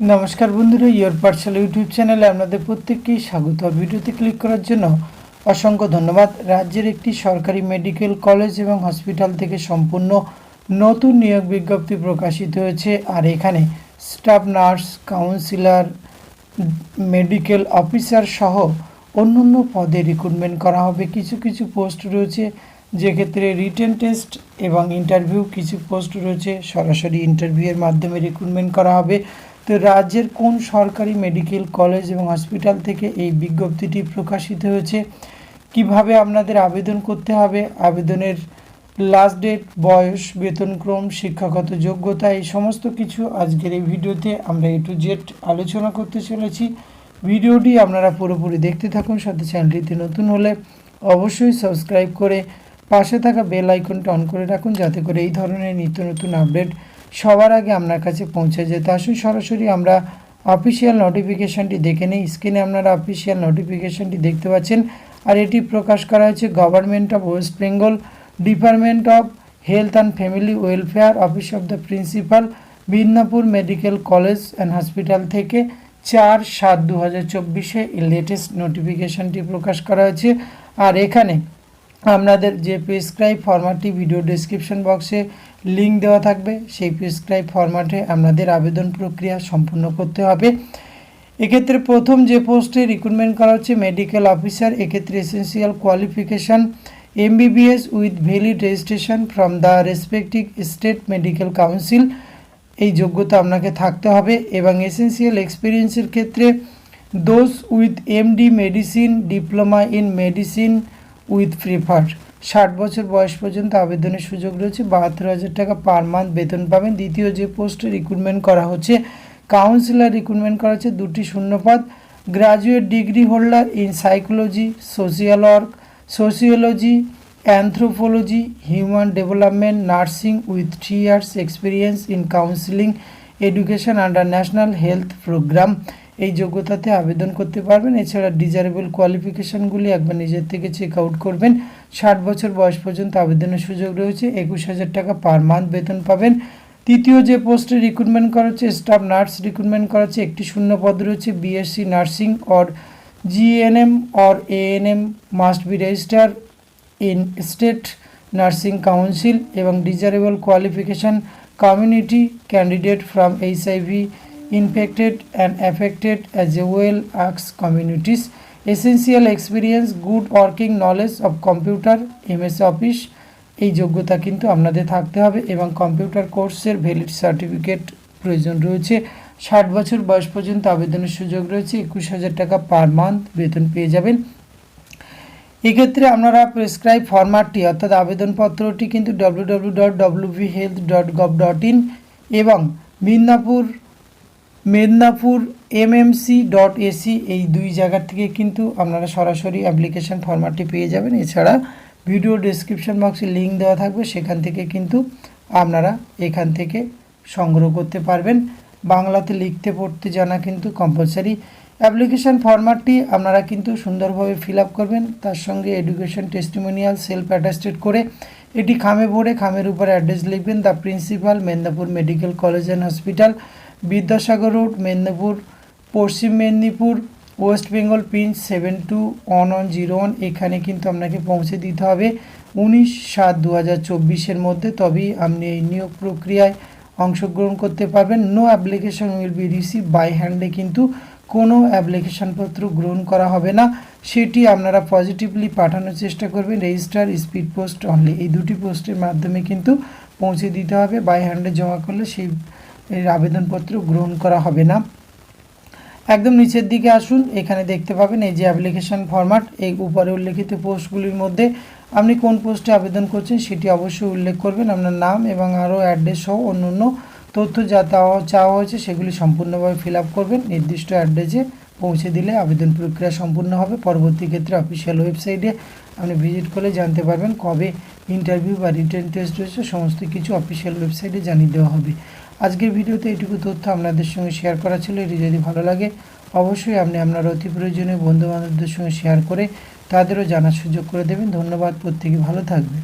নমস্কার বন্ধুরা, your Pathsala YouTube চ্যানেলে আপনাদের প্রত্যেককেই স্বাগত। ভিডিওতে ক্লিক করার জন্য অসংখ্য ধন্যবাদ। রাজ্যের একটি সরকারি মেডিকেল কলেজ এবং হসপিটাল থেকে সম্পূর্ণ নতুন নিয়োগ বিজ্ঞপ্তি প্রকাশিত হয়েছে। আর এখানে staff nurse, councillor, medical officer সহ অন্যান্য পদে রিক্রুটমেন্ট করা হবে। কিছু কিছু পোস্ট রয়েছে যেক্ষেত্রে রিটেন টেস্ট এবং ইন্টারভিউ, কিছু পোস্ট রয়েছে সরাসরি ইন্টারভিউয়ের মাধ্যমে রিক্রুটমেন্ট করা হবে। তো রাজ্যের কোন সরকারি মেডিকেল কলেজ এবং হসপিটাল থেকে এই বিজ্ঞপ্তিটি প্রকাশিত হয়েছে, কিভাবে আপনাদের আবেদন করতে হবে, আবেদনের লাস্ট ডেট, বয়স, বেতনক্রম, শিক্ষাগত যোগ্যতা, এই সমস্ত কিছু আজকের এই ভিডিওতে আমরা A to Z আলোচনা করতে চলেছি। ভিডিওটি আপনারা পুরোপুরি দেখতে থাকুন। সাথে চ্যানেলটিতে নতুন হলে অবশ্যই সাবস্ক্রাইব করে পাশে থাকা বেল আইকনটা অন করে রাখুন, যাতে করে এই ধরনের নিত্য নতুন আপডেট সবার আগে আপনার কাছে পৌঁছে যেতে। আসুন সরাসরি আমরা অফিসিয়াল নোটিফিকেশানটি দেখে নিই। স্ক্রিনে আপনারা অফিসিয়াল নোটিফিকেশানটি দেখতে পাচ্ছেন। আর এটি প্রকাশ করা হয়েছে government of West Bengal, department of health and family welfare, office of the principal, Midnapore medical college and hospital থেকে 4/7/2024 এই লেটেস্ট নোটিফিকেশানটি প্রকাশ করা হয়েছে। আর এখানে আপনাদের যে প্রেসক্রাইব ফরম্যাটটি ভিডিও ডেসক্রিপশন বক্সে লিঙ্ক দেওয়া থাকবে, সেই প্রেসক্রাইব ফরম্যাটে আপনাদের আবেদন প্রক্রিয়া সম্পূর্ণ করতে হবে। এক্ষেত্রে প্রথম যে পোস্টে রিক্রুটমেন্ট করা হচ্ছে মেডিকেল অফিসার, এক্ষেত্রে essential qualification MBBS with valid registration from the respective state medical council, এই যোগ্যতা আপনাকে থাকতে হবে। এবং এসেন্সিয়াল এক্সপিরিয়েন্সের ক্ষেত্রে those with MD medicine, diploma in medicine with preferred, 60 বছর বয়স পর্যন্ত আবেদনের সুযোগ রয়েছে। 72,000 টাকা পার মান্থ বেতন পাবেন। দ্বিতীয় যে পোস্টে রিক্রুটমেন্ট করা হচ্ছে কাউন্সিলর, রিক্রুটমেন্ট করা হচ্ছে 2টি শূন্যপদ। Graduate degree holder in psychology, social work, sociology, anthropology, human development, nursing with 3 years experience in counselling education under national health programme, এই যোগ্যতাতে আবেদন করতে পারবেন। এছাড়া ডিজারেবল কোয়ালিফিকেশানগুলি একবার নিজের থেকে চেক আউট করবেন। 60 বছর বয়স পর্যন্ত আবেদনের সুযোগ রয়েছে। 21,000 টাকা পার মান্থ বেতন পাবেন। তৃতীয় যে পোস্টে রিক্রুটমেন্ট করা হচ্ছে স্টাফ নার্স, রিক্রুটমেন্ট করা হচ্ছে একটি শূন্য পদ রয়েছে। BSc nursing or GNM or ANM must be register in state nursing council এবং desirable qualification community candidate from HIV infected and affected as well as communities, essential experience, good working knowledge of computer, MS Office, এই যোগ্যতা কিন্তু আপনাদের থাকতে হবে। এবং computer কোর্সের valid certificate প্রয়োজন রয়েছে। 60 বছর বয়স পর্যন্ত আবেদনের সুযোগ রয়েছে। 21,000 টাকা পার মান্থ বেতন পেয়ে যাবেন। এক্ষেত্রে আপনারা প্রেসক্রাইব ফরম্যাটটি অর্থাৎ আবেদনপত্রটি কিন্তু www.wbhealth.gov.in এবং মেদিনীপুর mmc.ac এই দুই জায়গা থেকে কিন্তু আপনারা সরাসরি অ্যাপ্লিকেশান ফরম্যাটটি পেয়ে যাবেন। এছাড়া ভিডিও ডেসক্রিপশন বক্সে লিঙ্ক দেওয়া থাকবে, সেখান থেকে কিন্তু আপনারা এখান থেকে সংগ্রহ করতে পারবেন। বাংলাতে লিখতে পড়তে জানা কিন্তু কম্পালসারি। অ্যাপ্লিকেশান ফরম্যাটটি আপনারা কিন্তু সুন্দরভাবে ফিল আপ করবেন। তার সঙ্গে এডুকেশন টেস্টিমোনিয়াল সেলফ অ্যাটাস্টেড করে এটি খামে ভরে খামের উপর অ্যাড্রেস লিখবেন। The principal, Medinipur medical college and hospital, Vidyasagar road, Medinipur, Paschim Medinipur, West Bengal, pin 721101, এখানে কিন্তু আপনাকে পৌঁছে দিতে হবে 19/7/2024 মধ্যে, তবেই আপনি এই নিয়োগ প্রক্রিয়ায় অংশগ্রহণ করতে পারবেন। No application will be receive by হ্যান্ডে, কিন্তু কোনো অ্যাপ্লিকেশানপত্র গ্রহণ করা হবে না, সেটি আপনারা পজিটিভলি পাঠানোর চেষ্টা করবেন। রেজিস্টার, স্পিড পোস্ট অনলি, এই দুটি পোস্টের মাধ্যমে কিন্তু পৌঁছে দিতে হবে। বাই হ্যান্ডে জমা করলে সেই আবেদনপত্র গ্রহণ করা হবে না। একদম নিচের দিকে আসুন, এখানে দেখতে পাবেন এই যে অ্যাপ্লিকেশান ফরম্যাট। এই উপরে উল্লেখিত পোস্টগুলির মধ্যে আপনি কোন পোস্টে আবেদন করছেন সেটি অবশ্যই উল্লেখ করবেন। আপনার নাম এবং আরও অ্যাড্রেস সহ অন্য তথ্য যা চাওয়া হয়েছে সেগুলি সম্পূর্ণভাবে ফিল আপ করবেন। নির্দিষ্ট অ্যাড্রেসে পৌঁছে দিলে আবেদন প্রক্রিয়া সম্পূর্ণ হবে। পরবর্তী ক্ষেত্রে অফিসিয়াল ওয়েবসাইটে আপনি ভিজিট করলে জানতে পারবেন কবে ইন্টারভিউ বা রিটেন টেস্ট রয়েছে, সমস্ত কিছু অফিসিয়াল ওয়েবসাইটে জানিয়ে দেওয়া হবে। আজকের ভিডিওতে এইটুকু তথ্য আপনাদের সঙ্গে শেয়ার করা ছিল। এটি যদি ভালো লাগে অবশ্যই আপনি আপনার অতি প্রয়োজনীয় বন্ধুবান্ধবদের সঙ্গে শেয়ার করে তাদেরও জানার সুযোগ করে দেবেন। ধন্যবাদ, প্রত্যেকে ভালো থাকবেন।